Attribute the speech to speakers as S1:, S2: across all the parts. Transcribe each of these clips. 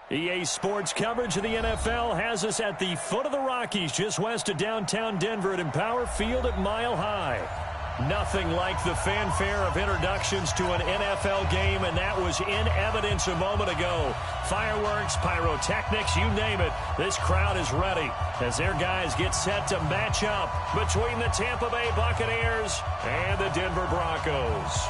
S1: EA Sports coverage of the NFL has us at the foot of the Rockies, just west of downtown Denver at Empower Field at Mile High. Nothing like the fanfare of introductions to an NFL game, and that was in evidence a moment ago. Fireworks, pyrotechnics, you name it. This crowd is ready as their guys get set to match up between the Tampa Bay Buccaneers and the Denver Broncos.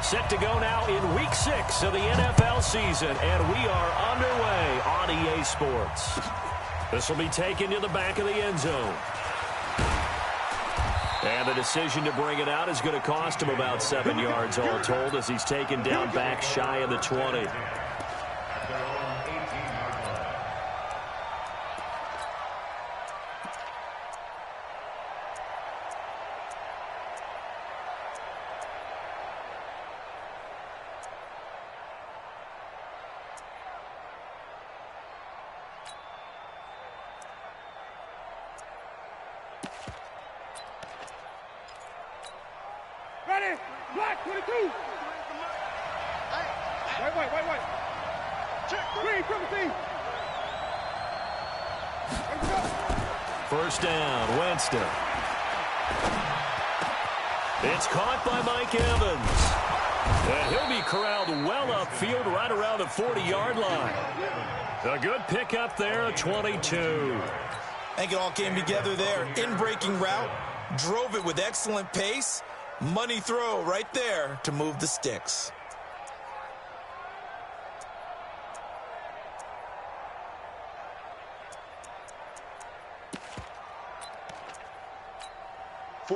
S1: Set to go now in Week 6 of the NFL season, and we are underway on EA Sports. This will be taken to the back of the end zone. And the decision to bring it out is going to cost him about 7 yards all told as he's taken down back shy of the 20.
S2: Ready? Black 22. Wait. Check. Green 17.
S1: First down, Winston. It's caught by Mike Evans. And he'll be corralled well upfield right around the 40-yard line. A good pickup there, 22.
S3: I think it all came together there. In-breaking route, drove it with excellent pace. Money throw right there to move the sticks.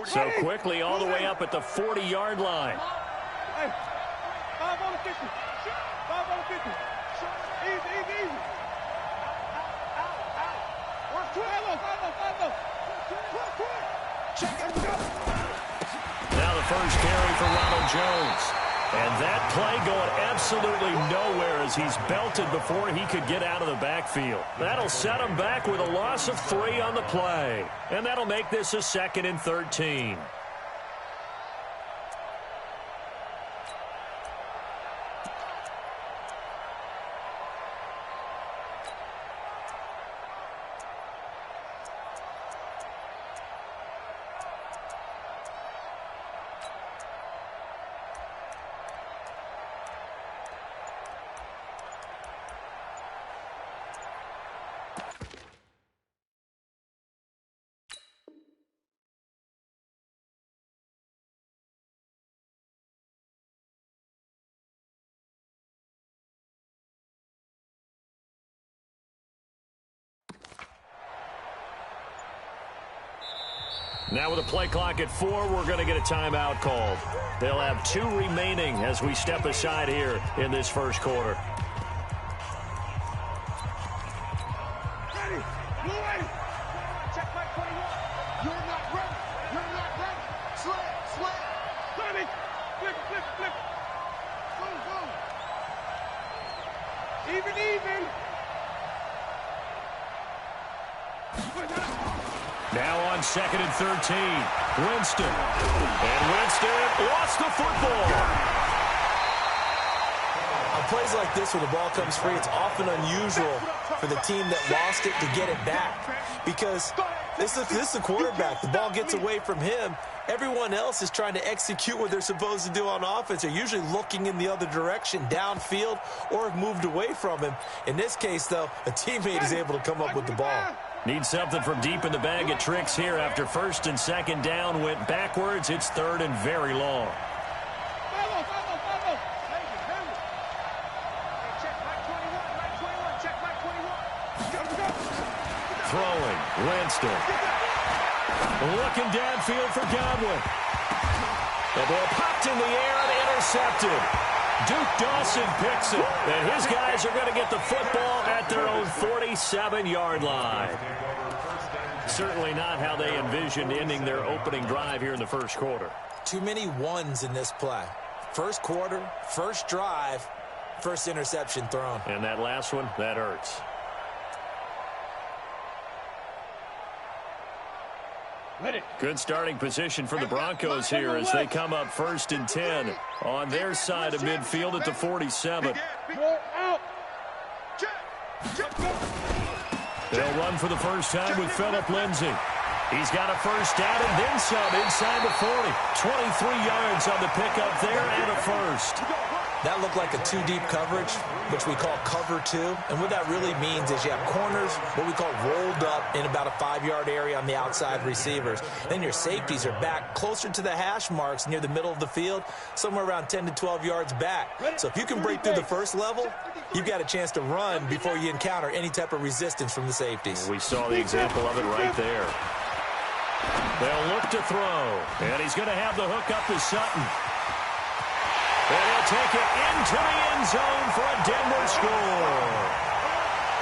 S1: So quickly all the way up at the 40-yard line.
S2: Hey, 5 on the 50. 5 on the 50. Easy. Out. 5 Check it.
S1: Now the first carry for Ronald Jones. And that play going absolutely nowhere as he's belted before he could get out of the backfield. That'll set him back with a loss of 3 on the play. And that'll make this a 2nd and 13. Now with a play clock at 4, we're going to get a timeout called. They'll have 2 remaining as we step aside here in this first quarter.
S2: Ready. Blue ready. Check back 21. You're not ready. Slant. Ready. Flip. Go. Even.
S1: Now on 2nd and 13, Winston. And Winston lost the football.
S3: On plays like this where the ball comes free, it's often unusual for the team that lost it to get it back. Because this is the quarterback. The ball gets away from him. Everyone else is trying to execute what they're supposed to do on offense. They're usually looking in the other direction, downfield, or have moved away from him. In this case, though, a teammate is able to come up with the ball.
S1: Need something from deep in the bag of tricks here after 1st and 2nd down went backwards. It's 3rd and very long. Throwing, Winston. Looking downfield for Godwin. The ball popped in the air and intercepted. Duke Dawson picks it, and his guys are going to get the football at their own 47-yard line. Certainly not how they envisioned ending their opening drive here in the first quarter.
S3: Too many ones in this play. First quarter, first drive, first interception thrown.
S1: And that last one, that hurts. Good starting position for the Broncos here as they come up 1st and 10 on their side of midfield at the 47. They'll run for the first time with Phillip Lindsay. He's got a first down and then some inside the 40. 23 yards on the pickup there and a first.
S3: That looked like a two-deep coverage, which we call cover two. And what that really means is you have corners, what we call rolled up in about a 5-yard area on the outside receivers. Then your safeties are back closer to the hash marks near the middle of the field, somewhere around 10 to 12 yards back. So if you can break through the first level, you've got a chance to run before you encounter any type of resistance from the safeties.
S1: We saw the example of it right there. They'll look to throw, and he's going to have the hook up to Sutton. And he'll take it into the end zone for a Denver score.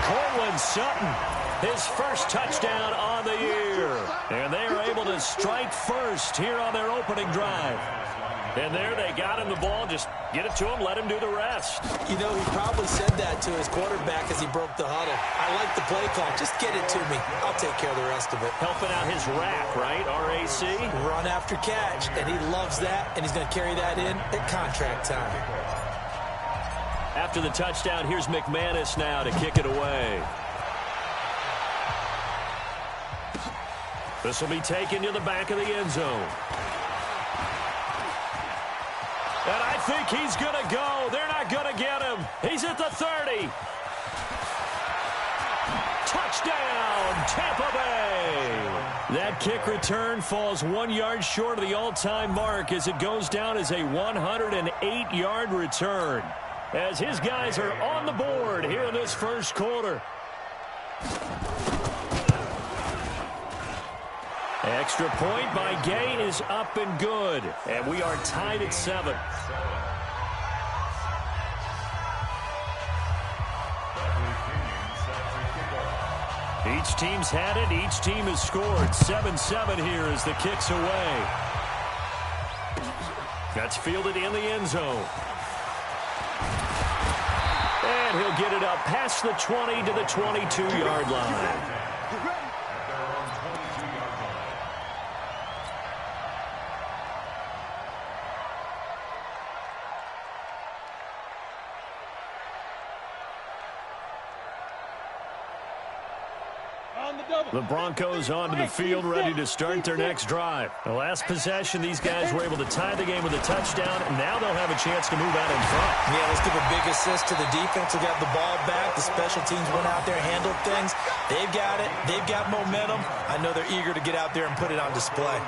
S1: Cortland Sutton, his first touchdown on the year. And they are able to strike first here on their opening drive. And there they got him the ball. Just get it to him, let him do the rest.
S3: You know, he probably said that to his quarterback as he broke the huddle. I like the play call. Just get it to me. I'll take care of the rest of it.
S1: Helping out his rack, right? R-A-C?
S3: Run after catch. And he loves that, and he's going to carry that in at contract time.
S1: After the touchdown, here's McManus now to kick it away. This will be taken to the back of the end zone. And I think he's going to go. They're not going to get him. He's at the 30. Touchdown, Tampa Bay. That kick return falls 1 yard short of the all-time mark as it goes down as a 108-yard return. As his guys are on the board here in this first quarter. Extra point by Gay is up and good. And we are tied at 7. Each team's had it. Each team has scored. 7-7 here as the kick's away. That's fielded in the end zone. And he'll get it up past the 20 to the 22-yard line. The Broncos onto the field, ready to start their next drive. The last possession, these guys were able to tie the game with a touchdown, and now they'll have a chance to move out in front.
S3: Yeah, let's give a big assist to the defense who got the ball back. The special teams went out there, handled things. They've got it. They've got momentum. I know they're eager to get out there and put it on display.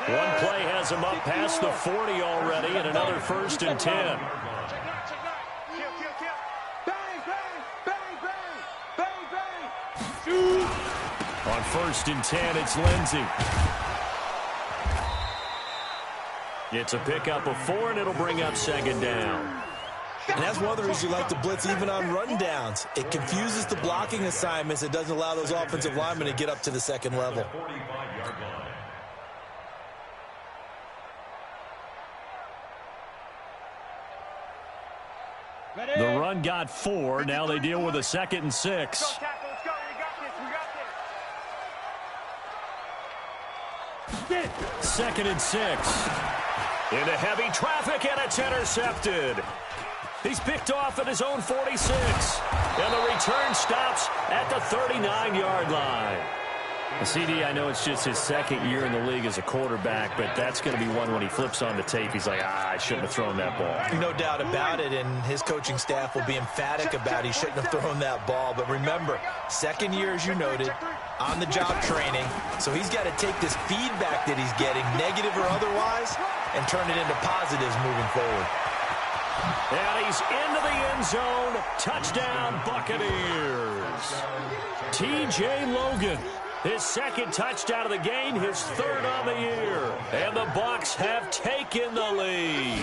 S1: One play has them up past the 40 already, and another 1st and 10. On 1st and 10, it's Lindsay. It's a pickup of 4, and it'll bring up 2nd down.
S3: And that's one of the reasons you like to blitz even on rundowns. It confuses the blocking assignments. It doesn't allow those offensive linemen to get up to the second level.
S1: The run got 4. Now they deal with a 2nd and 6. Second and 6. Into heavy traffic, and it's intercepted. He's picked off at his own 46. And the return stops at the 39-yard line. CD, I know it's just his 2nd year in the league as a quarterback, but that's going to be one when he flips on the tape. He's like, I shouldn't have thrown that ball.
S3: No doubt about it, and his coaching staff will be emphatic about he shouldn't have thrown that ball. But remember, 2nd year, as you noted, on-the-job training. So he's got to take this feedback that he's getting, negative or otherwise, and turn it into positives moving forward.
S1: And he's into the end zone. Touchdown, Buccaneers. T.J. Logan. His 2nd touchdown of the game, his 3rd on the year. And the Bucs have taken the lead.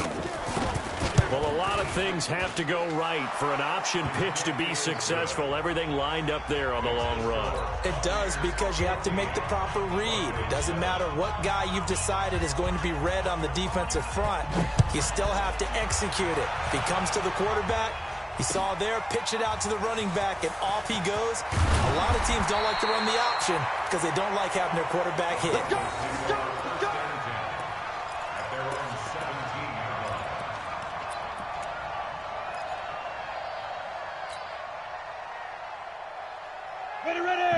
S1: Well, a lot of things have to go right for an option pitch to be successful. Everything lined up there on the long run.
S3: It does, because you have to make the proper read. It doesn't matter what guy you've decided is going to be read on the defensive front. You still have to execute it. If he comes to the quarterback, You saw there, pitch it out to the running back, and off he goes. A lot of teams don't like to run the option because they don't like having their quarterback hit.
S2: Let's go, let's go, let's go.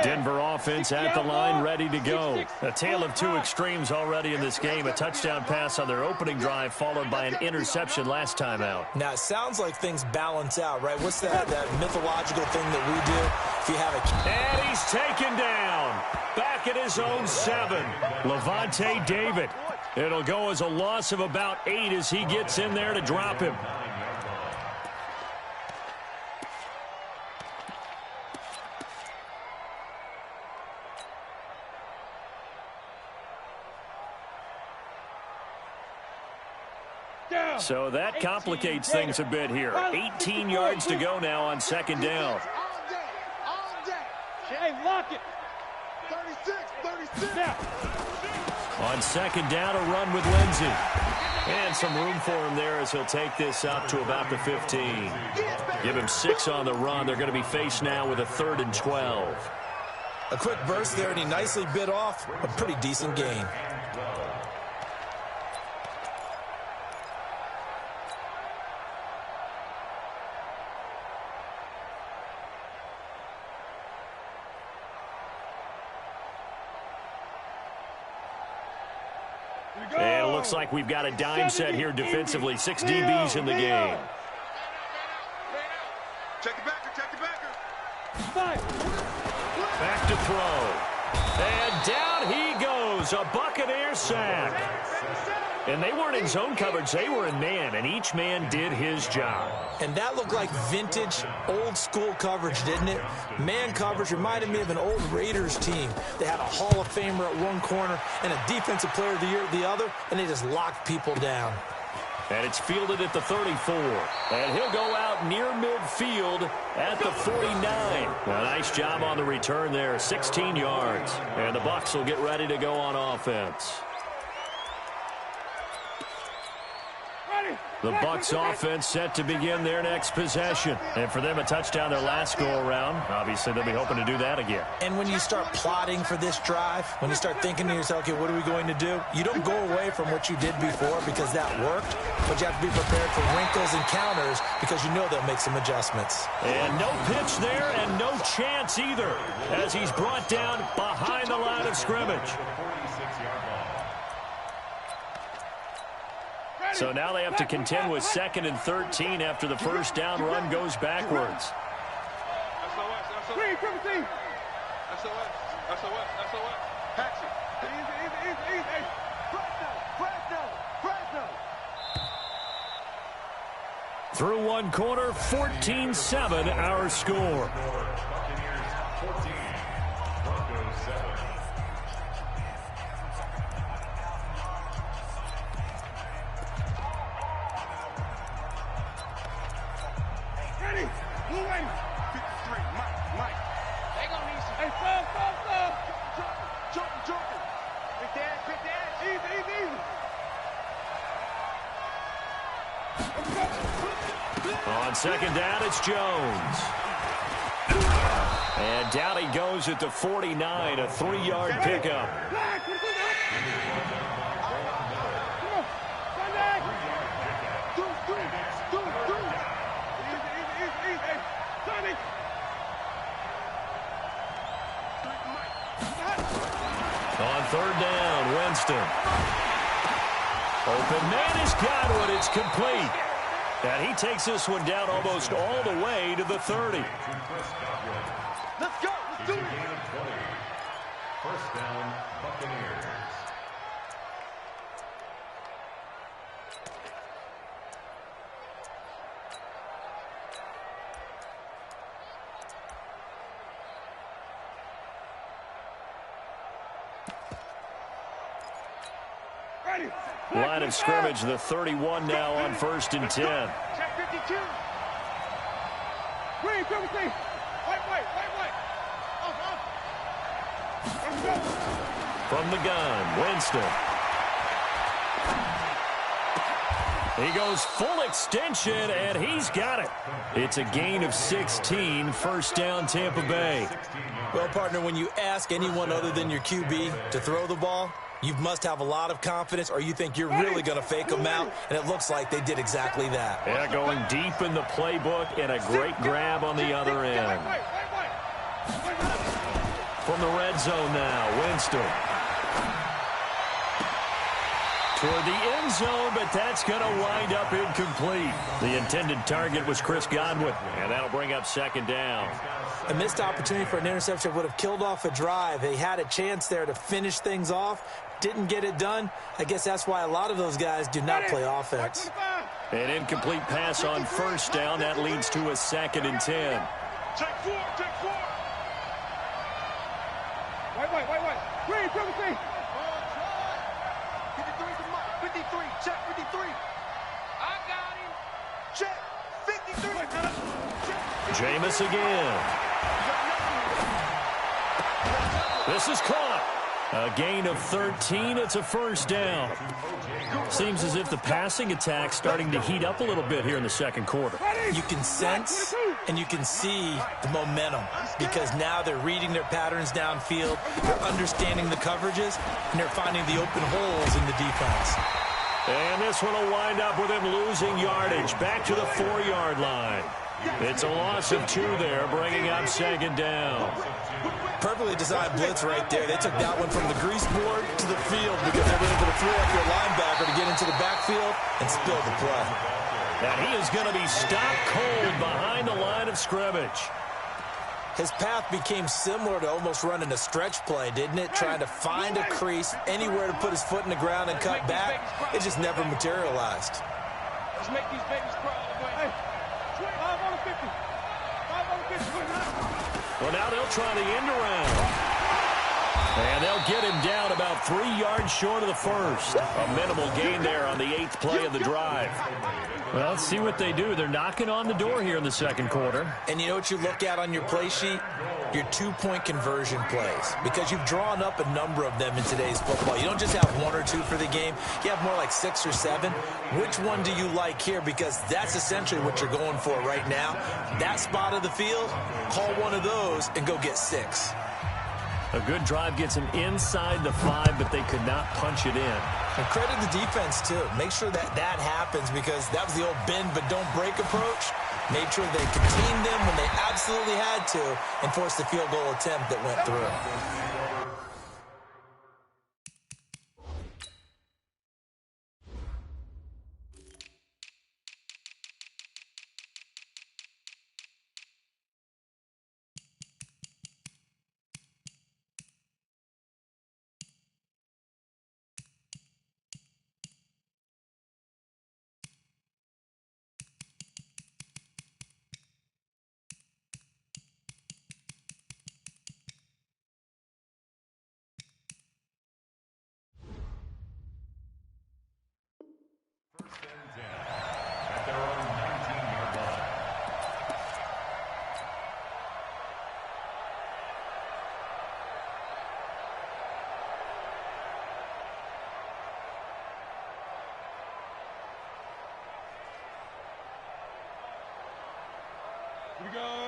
S1: Denver offense at the line, ready to go. A tale of two extremes already in this game. A touchdown pass on their opening drive, followed by an interception last time out.
S3: Now, it sounds like things balance out, right? What's that mythological thing that we do? If you have a...
S1: And he's taken down. Back at his own 7. Levante David. It'll go as a loss of about 8 as he gets in there to drop him. So that complicates things a bit here. 18 yards to go now on second down.
S2: Hey, lock it. 36. Yeah.
S1: On second down, a run with Lindsey. And some room for him there as he'll take this up to about the 15. Give him 6 on the run. They're going to be faced now with a 3rd and 12.
S3: A quick burst there, and he nicely bit off a pretty decent gain.
S1: And it looks like we've got a dime set here defensively. 6 DBs in the game.
S2: Check the backer.
S1: Back to throw. And down he goes. A Buccaneer sack. And they weren't in zone coverage. They were in man, and each man did his job.
S3: And that looked like vintage, old-school coverage, didn't it? Man coverage reminded me of an old Raiders team. They had a Hall of Famer at one corner and a Defensive Player of the Year at the other, and they just locked people down.
S1: And it's fielded at the 34. And he'll go out near midfield at the 49. A nice job on the return there, 16 yards. And the Bucs will get ready to go on offense. The Bucs offense set to begin their next possession. And for them, a touchdown their last go-around. Obviously, they'll be hoping to do that again.
S3: And when you start plotting for this drive, when you start thinking to yourself, okay, what are we going to do? You don't go away from what you did before because that worked, but you have to be prepared for wrinkles and counters because you know they'll make some adjustments.
S1: And no pitch there and no chance either as he's brought down behind the line of scrimmage. So now they have to contend with 2nd and 13 after the first down run goes backwards. Through one quarter, 14-7 our score. On second down, it's Jones. And down he goes at the 49, a 3-yard pickup. On 3rd down, Winston. Open man has got it. It's complete. And he takes this one down almost all the way to the 30.
S2: Let's go. Let's do it.
S4: First down, Buccaneers.
S1: Line of scrimmage, the 31 now on 1st and 10.
S2: Check 52. Wait.
S1: From the gun, Winston. He goes full extension, and he's got it. It's a gain of 16, first down Tampa Bay.
S3: Well, partner, when you ask anyone other than your QB to throw the ball, you must have a lot of confidence, or you think you're really going to fake them out, and it looks like they did exactly that.
S1: Yeah, going deep in the playbook, and a great grab on the other end. From the red zone now, Winston. Toward the end zone, but that's going to wind up incomplete. The intended target was Chris Godwin, and that'll bring up second down.
S3: A missed opportunity for an interception would have killed off a drive. They had a chance there to finish things off, didn't get it done. I guess that's why a lot of those guys do not play offense.
S1: An incomplete pass on first down. That leads to a 2nd and 10.
S2: Take four. Wait. Green, double team. 53, check 53. I got him. Check 53.
S1: Jameis again. This is caught. A gain of 13. It's a first down. Seems as if the passing attack's starting to heat up a little bit here in the second quarter.
S3: You can sense and you can see the momentum because now they're reading their patterns downfield, they're understanding the coverages, and they're finding the open holes in the defense.
S1: And this one will wind up with him losing yardage back to the 4-yard line. It's a loss of 2 there, bringing up second down.
S3: Perfectly designed blitz right there. They took that one from the grease board to the field because they were able to throw up their linebacker to get into the backfield and spill the play.
S1: And he is going to be stopped cold behind the line of scrimmage.
S3: His path became similar to almost running a stretch play, didn't it? Trying to find a crease, anywhere to put his foot in the ground and cut back. It just never materialized.
S2: Let's make these babies crawl. Hey, 5 on the 50. 5 on the 50.
S1: Well, now they'll try the end around. And they'll get him down about 3 yards short of the first. A minimal gain there on the 8th play of the drive. Well, let's see what they do. They're knocking on the door here in the second quarter.
S3: And you know what you look at on your play sheet? Your 2-point conversion plays. Because you've drawn up a number of them in today's football. You don't just have 1 or 2 for the game. You have more like 6 or 7. Which one do you like here? Because that's essentially what you're going for right now. That spot of the field, call one of those and go get 6.
S1: A good drive gets them inside the 5, but they could not punch it in.
S3: And credit the defense, too. Make sure that happens because that was the old bend but don't break approach. Made sure they contained them when they absolutely had to and forced the field goal attempt that went through.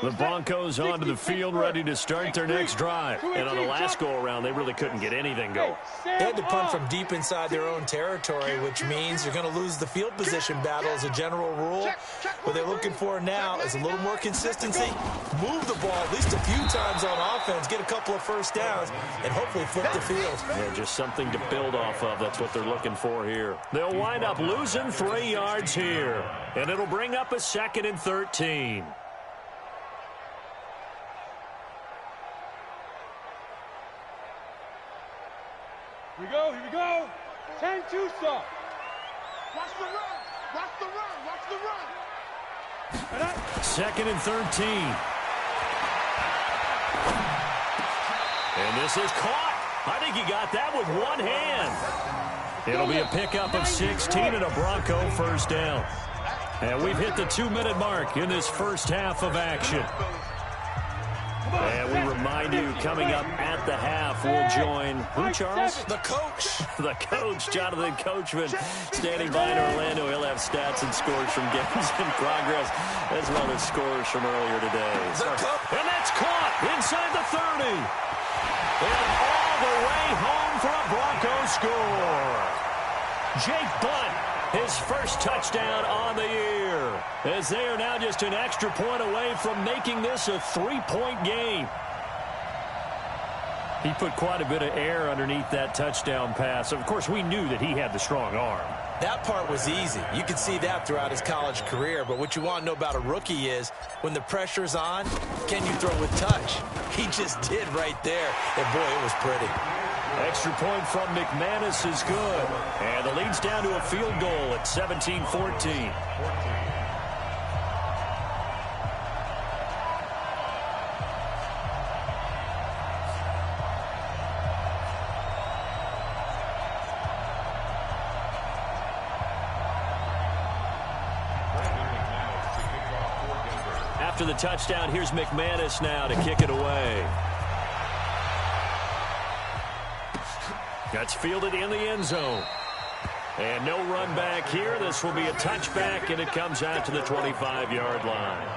S1: The Broncos onto the field, ready to start their next drive. And on the last go-around, they really couldn't get anything going.
S3: They had to punt from deep inside their own territory, which means you're going to lose the field position battle as a general rule. What they're looking for now is a little more consistency, move the ball at least a few times on offense, get a couple of first downs, and hopefully flip the field.
S1: Yeah, just something to build off of. That's what they're looking for here. They'll wind up losing 3 yards here, and it'll bring up a 2nd and 13.
S2: Here we go. 10-2 stop. Watch the run. Watch the run.
S1: 2nd and 13. And this is caught. I think he got that with one hand. It'll be a pickup of 16 and a Bronco first down. And we've hit the 2-minute mark in this first half of action. And we remind you, coming up at the half, we'll join, who, Charles?
S3: The coach.
S1: The coach, Jonathan Coachman, standing by in Orlando. He'll have stats and scores from games in progress, as well as scores from earlier today. And that's caught inside the 30. And all the way home for a Broncos score. Jake Butt, his first touchdown on the year, as they are now just an extra point away from making this a 3-point game. He put quite a bit of air underneath that touchdown pass. Of course, we knew that he had the strong arm.
S3: That part was easy. You could see that throughout his college career. But what you want to know about a rookie is when the pressure's on, can you throw with touch? He just did right there. And, boy, it was pretty.
S1: Extra point from McManus is good. And the lead's down to a field goal at 17-14. After the touchdown, here's McManus now to kick it away. That's fielded in the end zone. And no run back here. This will be a touchback, and it comes out to the 25-yard line.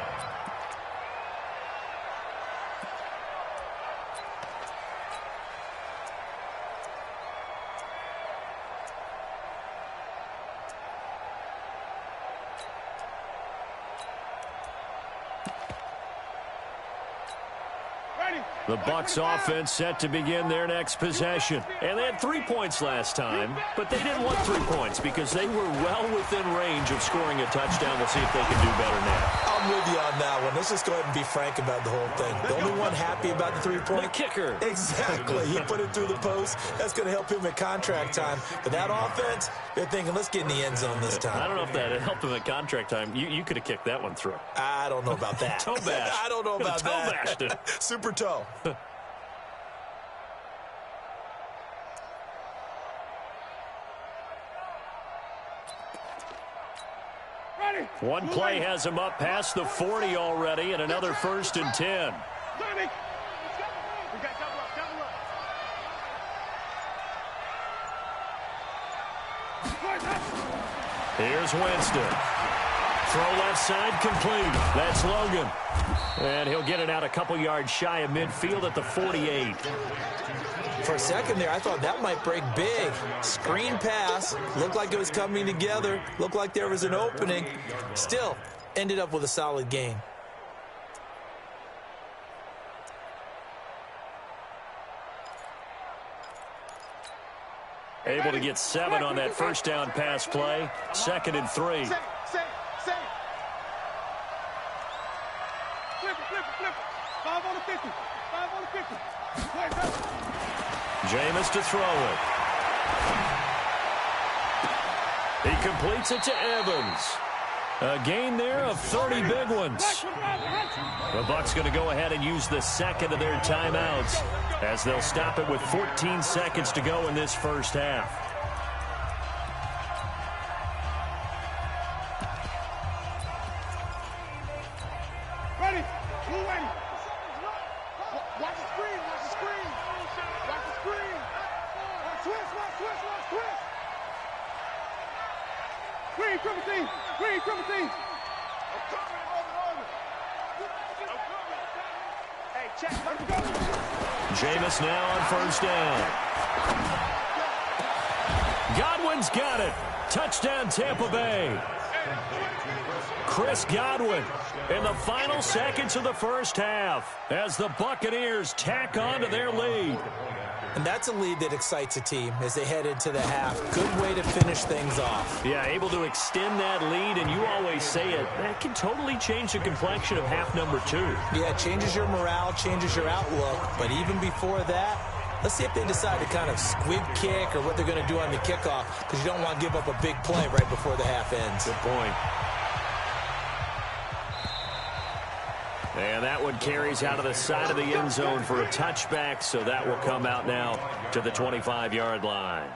S1: The Bucs offense set to begin their next possession. And they had 3 points last time, but they didn't want 3 points because they were well within range of scoring a touchdown. We'll see if they can do better now.
S3: I'm with you on that one. Let's just go ahead and be frank about the whole thing. The only one happy about the 3-point?
S1: The kicker.
S3: Exactly. He put it through the post. That's going to help him at contract time. But that offense, they're thinking, let's get in the end zone this time.
S1: I don't know if that helped him at contract time. You could have kicked that one through.
S3: I don't know about that.
S1: Toe bash.
S3: I don't know about
S1: toe
S3: that.
S1: Bashed it.
S3: Super toe.
S1: One play has him up past the 40 already, and another 1st and 10. Here's Winston. Throw left side complete. That's Logan. And he'll get it out a couple yards shy of midfield at the 48.
S3: For a second there, I thought that might break big. Screen pass. Looked like it was coming together. Looked like there was an opening. Still, ended up with a solid gain.
S1: Able to get 7 on that first down pass play. 2nd and 3.
S2: Flip it. 5 on the 50. 5 on the 50.
S1: Jameis to throw it. He completes it to Evans. A gain there of 30 big ones. The Bucs going to go ahead and use the 2nd of their timeouts as they'll stop it with 14 seconds to go in this first half.
S2: Ready. Who ready? Watch the screen. Watch the screen. Watch the screen. Twist. Green, triple team. I'm coming. Hey, check. Let's go.
S1: Jameis now on 1st down. Godwin's got it. Touchdown, Tampa Bay. Chris Godwin in the final seconds of the first half as the Buccaneers tack on to their lead.
S3: And that's a lead that excites a team as they head into the half. Good way to finish things off.
S1: Yeah, able to extend that lead, and you always say it, that can totally change the complexion of half number 2.
S3: Yeah, it changes your morale, changes your outlook. But even before that, let's see if they decide to kind of squib kick or what they're going to do on the kickoff, because you don't want to give up a big play right before the half ends.
S1: Good point. And that one carries out of the side of the end zone for a touchback, so that will come out now to the 25-yard line.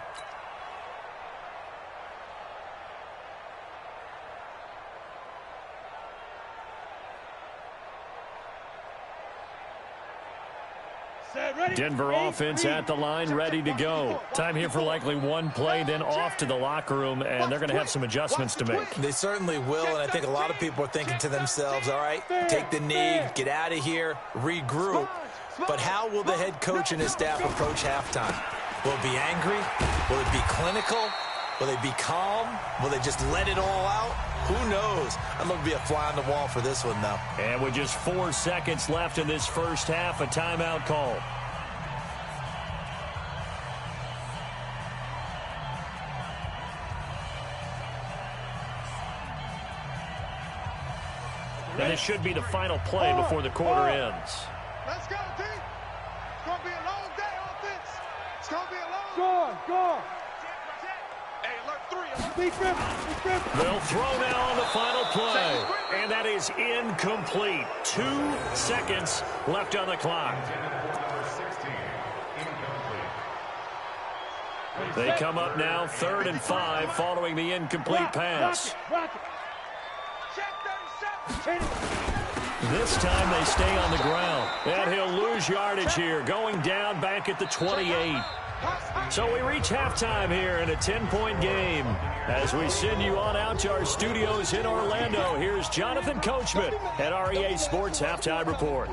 S1: Denver offense at the line, ready to go. Time here for likely one play, then off to the locker room, and they're going to have some adjustments to make.
S3: They certainly will, and I think a lot of people are thinking to themselves, all right, take the knee, get out of here, regroup. But how will the head coach and his staff approach halftime? Will it be angry? Will it be clinical? Will they be calm? Will they just let it all out? Who knows? I'd love to be a fly on the wall for this one, though.
S1: And with just 4 seconds left in this first half, a timeout call. And this should be the final play before the quarter ends.
S2: Let's go, team. It's going to be a long day offense. It's going to be a long day. Go. Hey, alert 3.
S1: They'll throw now on the final play. And that is incomplete. 2 seconds left on the clock. They come up now 3rd and 5 following the incomplete pass. This time they stay on the ground. And he'll lose yardage here, going down back at the 28. So we reach halftime here in a 10-point game. As we send you on out to our studios in Orlando, here's Jonathan Coachman at REA Sports Halftime Report.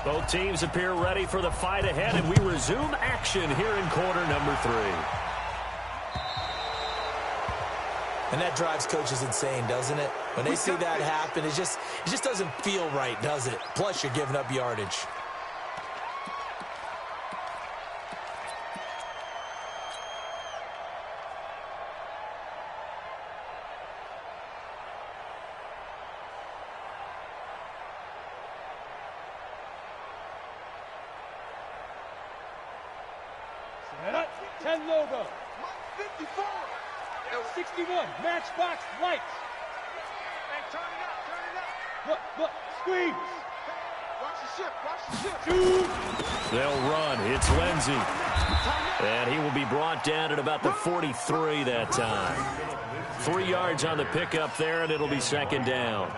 S1: Both teams appear ready for the fight ahead, and we resume action here in quarter number 3.
S3: And that drives coaches insane, doesn't it? When they see that happen, it just doesn't feel right, does it? Plus, you're giving up yardage.
S2: Set up. 10 logo. 54. 61. Matchbox lights. Hey, turn it up. Look. Squeeze. Watch the ship.
S1: They'll run. It's Lindsey. And he will be brought down at about the 43 that time. 3 yards on the pickup there, and it'll be 2nd down.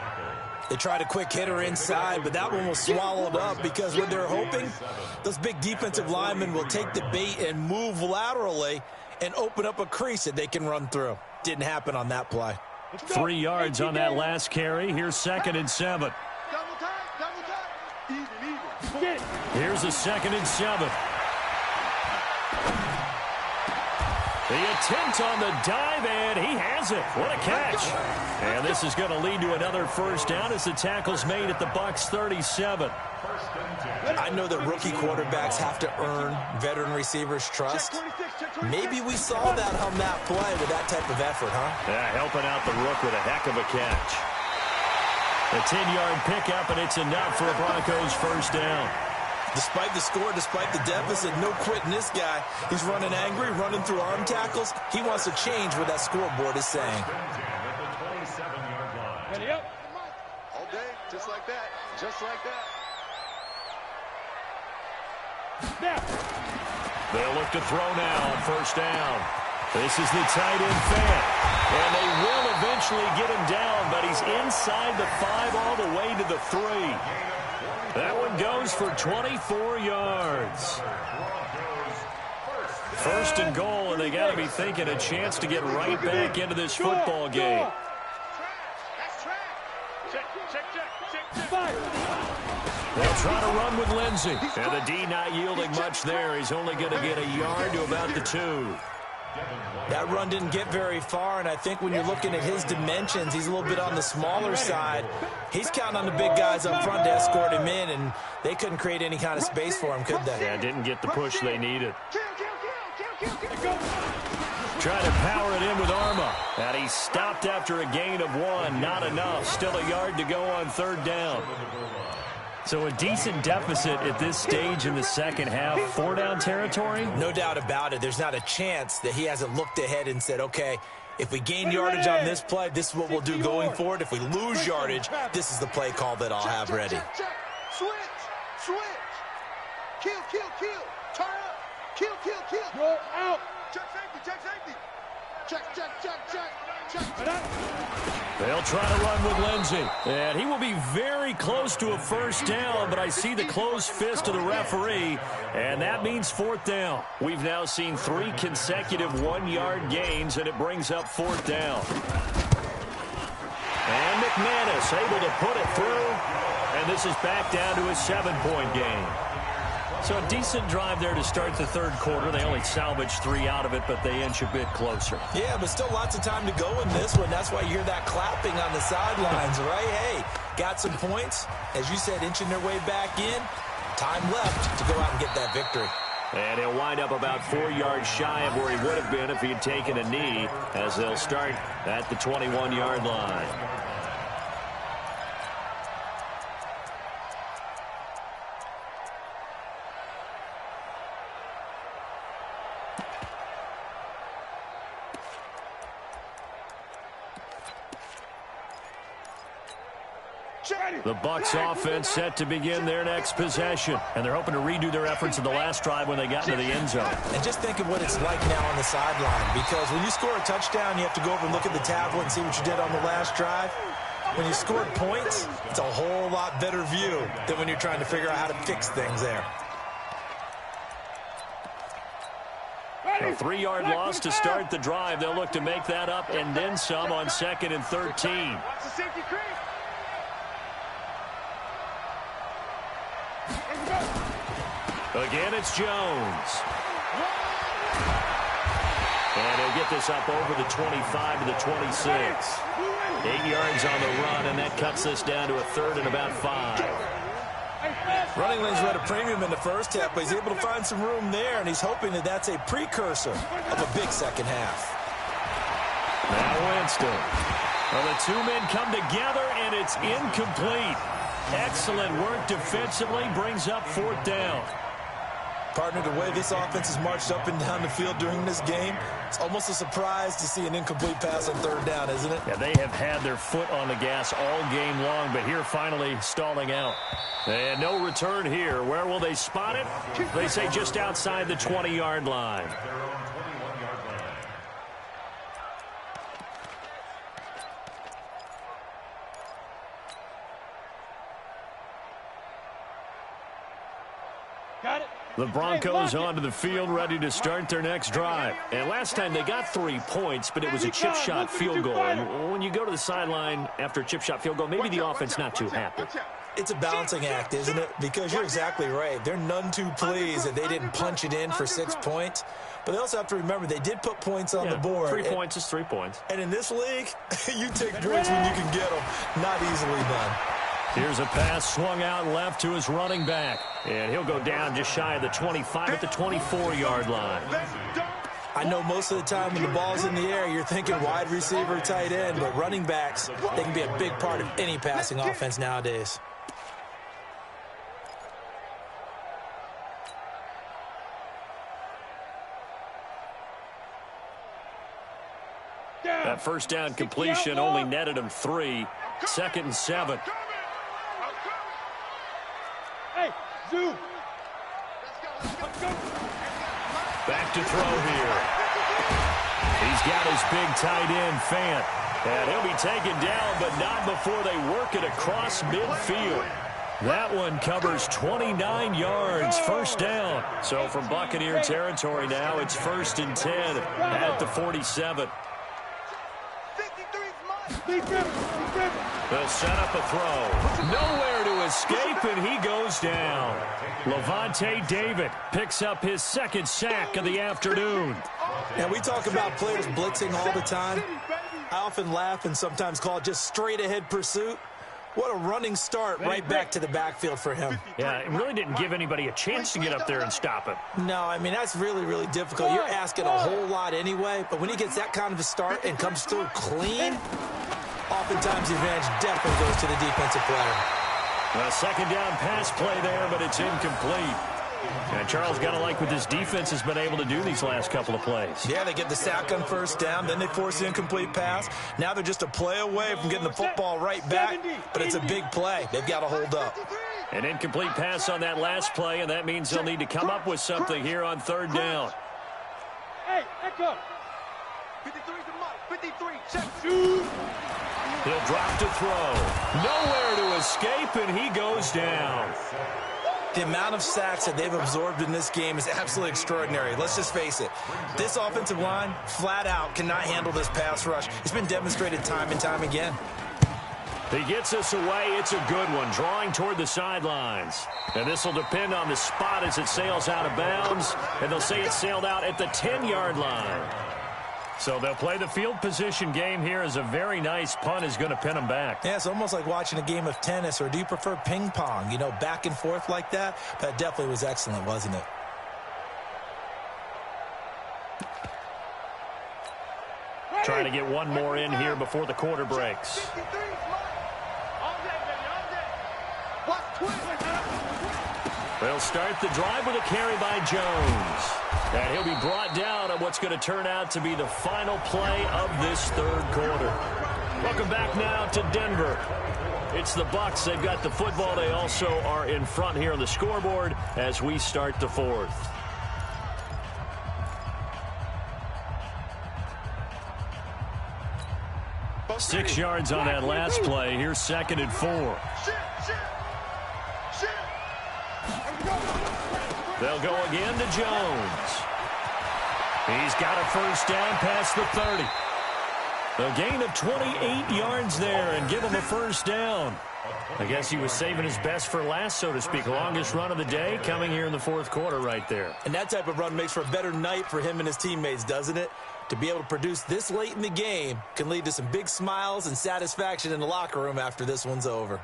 S3: They tried a quick hitter inside, but that one was swallowed up because what they're hoping, those big defensive linemen will take the bait and move laterally and open up a crease that they can run through. Didn't happen on that play.
S1: 3 yards on that last carry. Here's 2nd and 7.
S2: Double time. Even.
S1: Here's a 2nd and 7. The attempt on the dive, and he has it. What a catch. And this is going to lead to another first down as the tackle's made at the Bucs 37.
S3: I know that rookie quarterbacks have to earn veteran receivers' trust. Maybe we saw that on that play with that type of effort, huh?
S1: Yeah, helping out the rook with a heck of a catch. A 10-yard pickup, and it's enough for a Broncos first down.
S3: Despite the score, despite the deficit, no quitting this guy. He's running angry, running through arm tackles. He wants to change what that scoreboard is saying.
S2: Ready up. All day, just like that. Just like that. Snap.
S1: They'll look to throw now on first down. This is the tight end Fant. And they will eventually get him down, but he's inside the 5 all the way to the 3. That one goes for 24 yards. 1st and goal, and they got to be thinking a chance to get right back into this football game. They'll try to run with Lindsey. And the D not yielding much there. He's only going to get a yard to about the 2.
S3: That run didn't get very far, and I think when you're looking at his dimensions, he's a little bit on the smaller side. He's counting on the big guys up front to escort him in, and they couldn't create any kind of space for him, could they?
S1: Yeah, didn't get the push they needed. Trying to power it in with Arma. And he stopped after a gain of 1. Not enough. Still a yard to go on 3rd down. So a decent deficit at this stage in the second half. 4-down territory?
S3: No doubt about it. There's not a chance that he hasn't looked ahead and said, okay, if we gain yardage on this play, this is what we'll do going forward. If we lose yardage, this is the play call that I'll have ready.
S2: Switch. Kill. Turn up. Kill.
S5: Go out.
S1: They'll try to run with Lindsey. And he will be very close to a first down, but I see the closed fist of the referee, and that means fourth down. We've now seen 3 consecutive one-yard gains, and it brings up fourth down. And McManus able to put it through, and this is back down to a 7-point game. So a decent drive there to start the third quarter. They only salvaged 3 out of it, but they inch a bit closer.
S3: Yeah, but still lots of time to go in this one. That's why you hear that clapping on the sidelines, right? Hey, got some points. As you said, inching their way back in. Time left to go out and get that victory.
S1: And he'll wind up about 4 yards shy of where he would have been if he had taken a knee, as they'll start at the 21-yard line. The Bucs offense set to begin their next possession, and they're hoping to redo their efforts in the last drive when they got into the end zone.
S3: And just think of what it's like now on the sideline, because when you score a touchdown, you have to go over and look at the tablet and see what you did on the last drive. When you scored points, it's a whole lot better view than when you're trying to figure out how to fix things there.
S1: A 3-yard loss to start the drive. They'll look to make that up and then some on 2nd and 13. Again, it's Jones. And he'll get this up over the 25 to the 26. 8 yards on the run, and that cuts this down to a 3rd and about 5.
S3: Running lanes were at a premium in the first half, but he's able to find some room there, and he's hoping that that's a precursor of a big second half.
S1: Now Winston. Well, the 2 men come together, and it's incomplete. Excellent work defensively, brings up 4th down.
S3: Partner, the way this offense has marched up and down the field during this game, it's almost a surprise to see an incomplete pass on 3rd down, isn't it?
S1: Yeah, they have had their foot on the gas all game long, but here finally stalling out. And no return here. Where will they spot it? They say just outside the 20-yard line.
S2: Got it.
S1: The Broncos onto the field, ready to start their next drive. And last time they got 3 points, but it was a chip shot field goal. And when you go to the sideline after a chip shot field goal, maybe the offense not too happy.
S3: It's a balancing act, isn't it? Because you're exactly right. They're none too pleased that they didn't punch it in for 6 points. But they also have to remember they did put points on the board.
S1: 3 points is 3 points.
S3: And in this league, you take points when you can get them. Not easily done.
S1: Here's a pass swung out left to his running back. And he'll go down just shy of the 25 at the 24-yard line.
S3: I know most of the time when the ball's in the air, you're thinking wide receiver, tight end, but running backs, they can be a big part of any passing offense nowadays.
S1: That first down completion only netted him 3. 2nd and 7.
S2: Hey, Zoo.
S1: Back to throw here. He's got his big tight end, Fant. And he'll be taken down, but not before they work it across midfield. That one covers 29 yards, first down. So from Buccaneer territory now, it's 1st and 10 at the 47. They'll set up a throw. Nowhere to escape, and he goes down. Levante David picks up his 2nd sack of the afternoon.
S3: Now, we talk about players blitzing all the time. I often laugh and sometimes call it just straight-ahead pursuit. What a running start right back to the backfield for him.
S1: Yeah, it really didn't give anybody a chance to get up there and stop it.
S3: No, I mean, that's really, really difficult. You're asking a whole lot anyway, but when he gets that kind of a start and comes through clean, oftentimes the advantage definitely goes to the defensive player.
S1: A 2nd down pass play there, but it's incomplete. And Charles got to like what this defense has been able to do these last couple of plays.
S3: Yeah, they get the sack on 1st down, then they force the incomplete pass. Now they're just a play away from getting the football right back, but it's a big play. They've got to hold up.
S1: An incomplete pass on that last play, and that means they'll need to come up with something here on 3rd down.
S2: Hey, echo. 53 to Mike. 53, check. Shoot.
S1: He'll drop to throw. Nowhere to escape, and he goes down.
S3: The amount of sacks that they've absorbed in this game is absolutely extraordinary. Let's just face it. This offensive line, flat out, cannot handle this pass rush. It's been demonstrated time and time again.
S1: He gets us away. It's a good one, drawing toward the sidelines. And this will depend on the spot as it sails out of bounds. And they'll say it sailed out at the 10-yard line. So they'll play the field position game here as a very nice punt is going to pin them back.
S3: Yeah, it's almost like watching a game of tennis, or do you prefer ping pong? You know, back and forth like that? That definitely was excellent, wasn't it?
S1: Trying to get one more in here before the quarter breaks. They'll start the drive with a carry by Jones. And he'll be brought down on what's going to turn out to be the final play of this third quarter. Welcome back now to Denver. It's the Bucs. They've got the football. They also are in front here on the scoreboard as we start the fourth. Six yards on that last play. Here's 2nd and 4. They'll go again to Jones. He's got a first down past the 30. A gain of 28 yards there and give him a first down. I guess he was saving his best for last, so to speak. Longest run of the day coming here in the fourth quarter right there.
S3: And that type of run makes for a better night for him and his teammates, doesn't it? To be able to produce this late in the game can lead to some big smiles and satisfaction in the locker room after this one's over.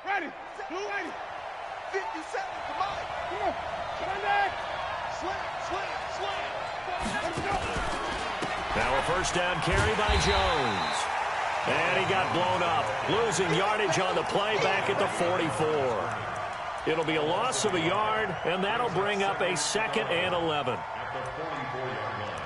S2: Ready. Blue 80. 57. Come on. Come on. Come back. Slam.
S1: Now a first down carry by Jones. And he got blown up. Losing yardage on the play back at the 44. It'll be a loss of a yard, and that'll bring up a 2nd and 11.
S4: At the 44-yard line.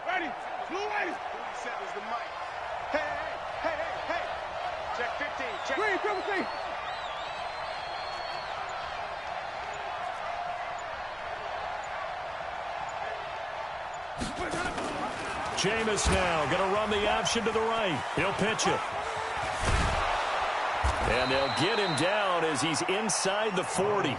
S2: Ready. Blue 80. 47's the mic. Hey. Check 15. Check. Green, triple C.
S1: Jameis now going to run the option to the right. He'll pitch it. And they'll get him down as he's inside the 40.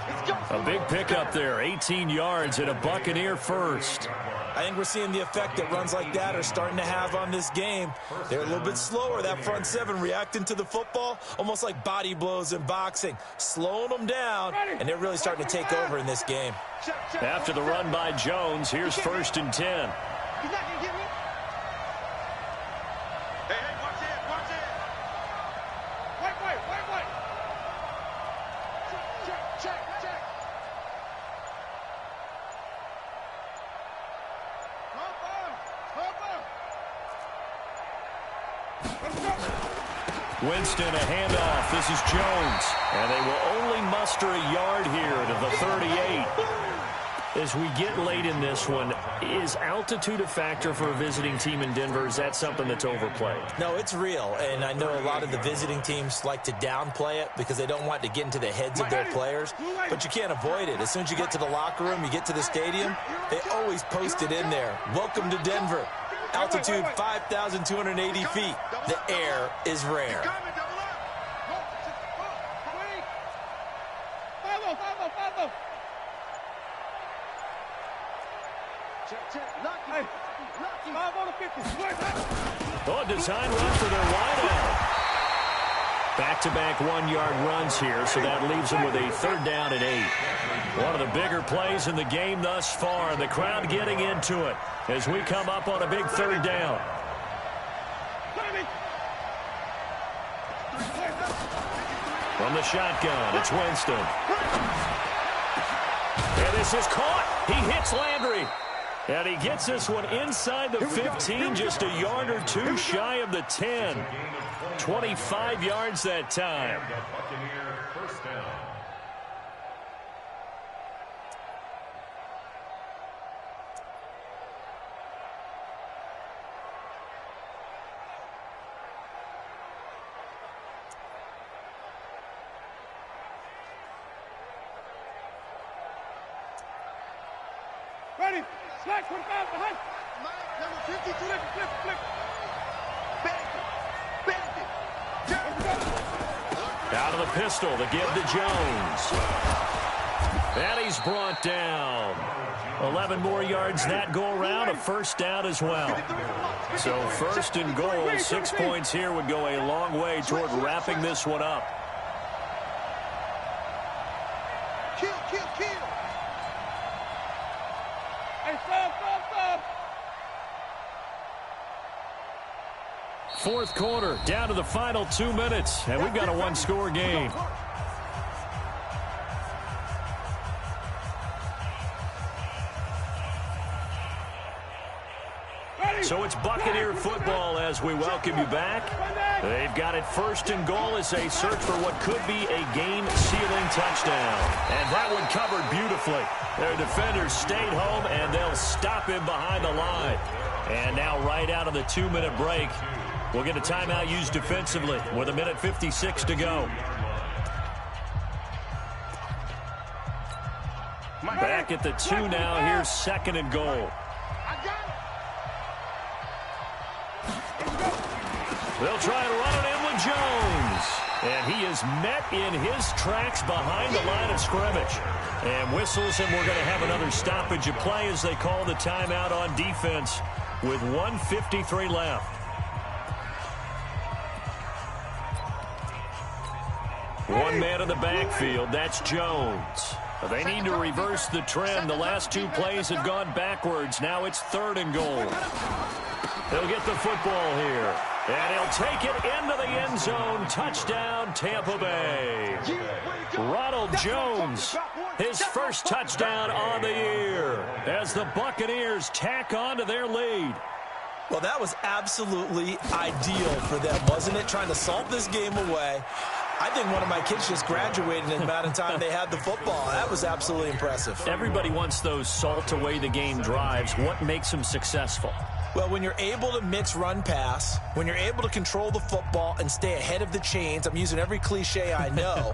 S1: A big pickup there, 18 yards and a Buccaneer first.
S3: I think we're seeing the effect that runs like that are starting to have on this game. They're a little bit slower, that front seven, reacting to the football, almost like body blows in boxing, slowing them down, and they're really starting to take over in this game.
S1: After the run by Jones, here's 1st and 10.
S2: He's not going to get me. Hey, watch it. Wait. Check.
S1: Winston, a handoff. This is Jones. And they will only muster a yard here to the 38. As we get late in this one, is altitude a factor for a visiting team in Denver? Is that something that's overplayed?
S3: No, it's real, and I know a lot of the visiting teams like to downplay it because they don't want to get into the heads of their players, but you can't avoid it. As soon as you get to the locker room, you get to the stadium, they always post it in there. Welcome to Denver. Altitude 5,280 feet. The air is rare.
S1: Oh, design run for their wideout. Back-to-back 1-yard runs here, so that leaves them with a 3rd down and 8. One of the bigger plays in the game thus far. The crowd getting into it as we come up on a big 3rd down. From the shotgun, it's Winston. And this is caught. He hits Landry. And he gets this one inside the 15, just a yard or two shy of the 10. 25 yards that time.
S4: First down.
S2: Ready? Slack 25 behind. Number 50, flip.
S1: Out of the pistol, the give to Jones. And he's brought down. 11 more yards that go around, a first down as well. So first and goal, 6 points here would go a long way toward wrapping this one up.
S2: Kill. Hey, stop.
S1: Fourth quarter, down to the final 2 minutes, and we've got a one-score game. So it's Buccaneer football as we welcome you back. They've got it first and goal as they search for what could be a game-sealing touchdown. And that one covered beautifully. Their defenders stayed home, and they'll stop him behind the line. And now right out of the 2-minute break, we'll get a timeout used defensively with 1:56 to go. Back at the 2 now. Here's second and goal. They'll try and run it in with Jones. And he is met in his tracks behind the line of scrimmage. And whistles, and we're going to have another stoppage of play as they call the timeout on defense with 1:53 left. One man in the backfield, that's Jones. They need to reverse the trend. The last 2 plays have gone backwards. Now it's third and goal. He'll get the football here. And he'll take it into the end zone. Touchdown, Tampa Bay. Ronald Jones, his first touchdown on the year as the Buccaneers tack on to their lead.
S3: Well, that was absolutely ideal for them, wasn't it? Trying to salt this game away. I think one of my kids just graduated in the amount of time they had the football. That was absolutely impressive.
S1: Everybody wants those salt away the game drives. What makes them successful?
S3: Well, when you're able to mix run-pass, when you're able to control the football and stay ahead of the chains, I'm using every cliche I know,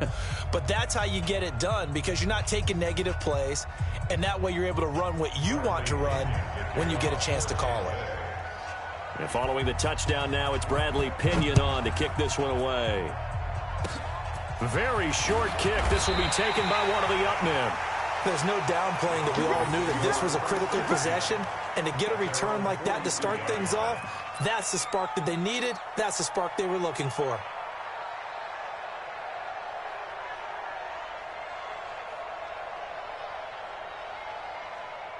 S3: but that's how you get it done because you're not taking negative plays, and that way you're able to run what you want to run when you get a chance to call it.
S1: And following the touchdown now, it's Bradley Pinion on to kick this one away. Very short kick. This will be taken by one of the up men.
S3: There's no downplaying that we all knew that this was a critical possession, and to get a return like that to start things off, that's the spark that they needed. That's the spark they were looking for.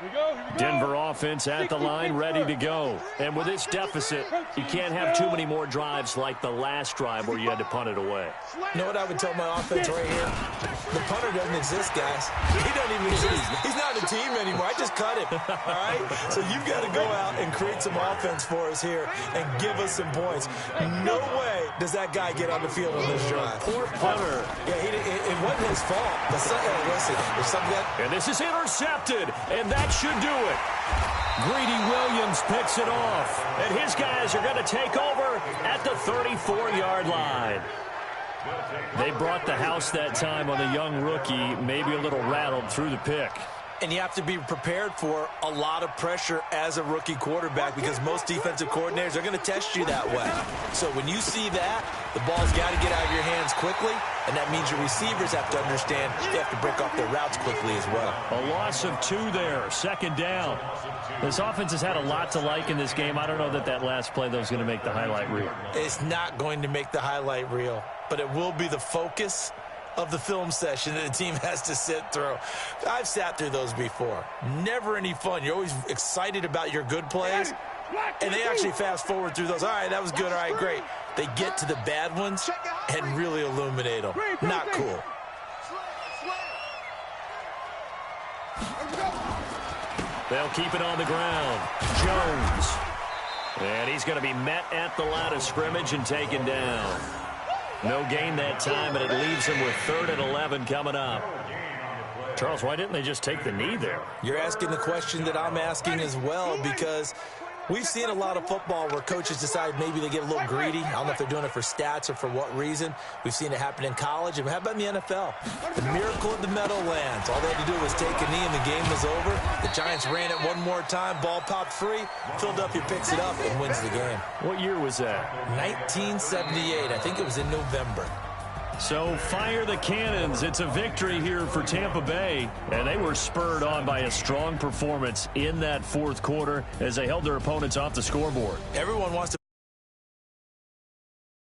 S2: Here we go.
S1: Denver offense at the line, ready to go. And with this deficit, you can't have too many more drives like the last drive where you had to punt it away.
S3: You know what I would tell my offense right here? The punter doesn't exist, guys. He doesn't even exist. He's not a team anymore. I just cut him, all right? So you've got to go out and create some offense for us here and give us some points. No way does that guy get on the field on this drive.
S1: Poor punter.
S3: Yeah, it wasn't his fault. But listen, there's something that...
S1: And this is intercepted, and that should do it. Greedy Williams picks it off, and his guys are going to take over at the 34-yard line. They brought the house that time on the young rookie, maybe a little rattled through the pick.
S3: And you have to be prepared for a lot of pressure as a rookie quarterback because most defensive coordinators are going to test you that way. So when you see that, the ball's got to get out of your hands quickly, and that means your receivers have to understand they have to break off their routes quickly as well.
S1: A loss of 2 there, second down. This offense has had a lot to like in this game. I don't know that last play, though, is going to make the highlight reel.
S3: It's not going to make the highlight reel, but it will be the focus of the film session that the team has to sit through. I've sat through those before. Never any fun. You're always excited about your good plays, and they actually fast forward through those. All right, that was good. All right, great. They get to the bad ones and really illuminate them. Not cool.
S1: They'll keep it on the ground. Jones. And he's going to be met at the line of scrimmage and taken down. No gain that time, and it leaves him with 3rd and 11 coming up. Charles, why didn't they just take the knee there?
S3: You're asking the question that I'm asking as well, because we've seen a lot of football where coaches decide maybe they get a little greedy. I don't know if they're doing it for stats or for what reason. We've seen it happen in college. And how about in the NFL? The miracle of the Meadowlands. All they had to do was take a knee and the game was over. The Giants ran it one more time. Ball popped free. Philadelphia picks it up and wins the game.
S1: What year was that?
S3: 1978. I think it was in November.
S1: So fire the cannons. It's a victory here for Tampa Bay. And they were spurred on by a strong performance in that 4th quarter as they held their opponents off the scoreboard.
S3: Everyone wants to